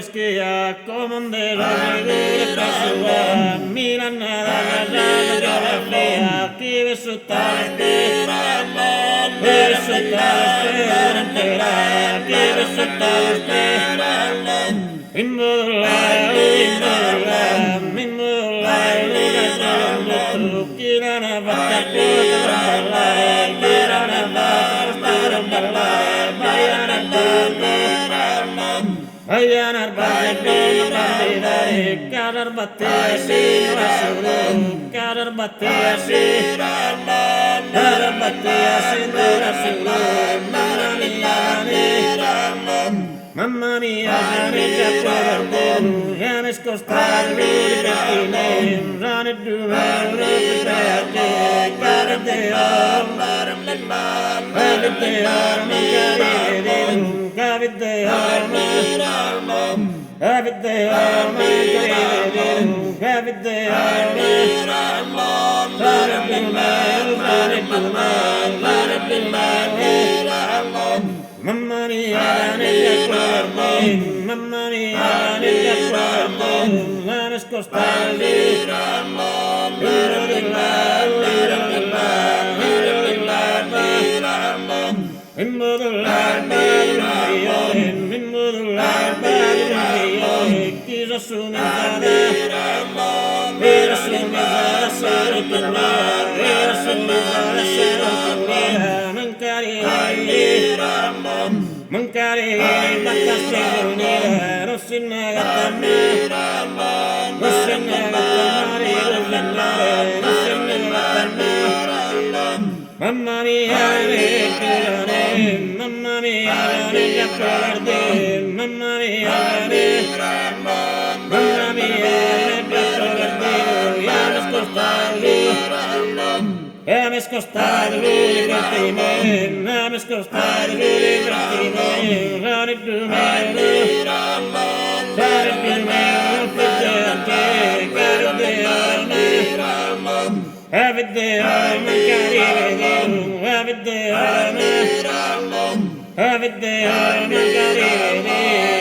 skia komandero de kasua milan nada nada fea kivesutante kivesutante in the light kirana vakku kirana ayanar bade kadar batasi rasul kadar batasi rasul mamma mia janica pardon yanes costali betine rane durare karate mamma mia nella guardo la nascostali in modular chi assumere mancare battastone rossinagata mamma mia mamma mia mamma mia Ames costare libertine, ames costare libertine, rane dumene, rane dumene, fidante, cardeane, avideane, avideane, avideane, cardeane.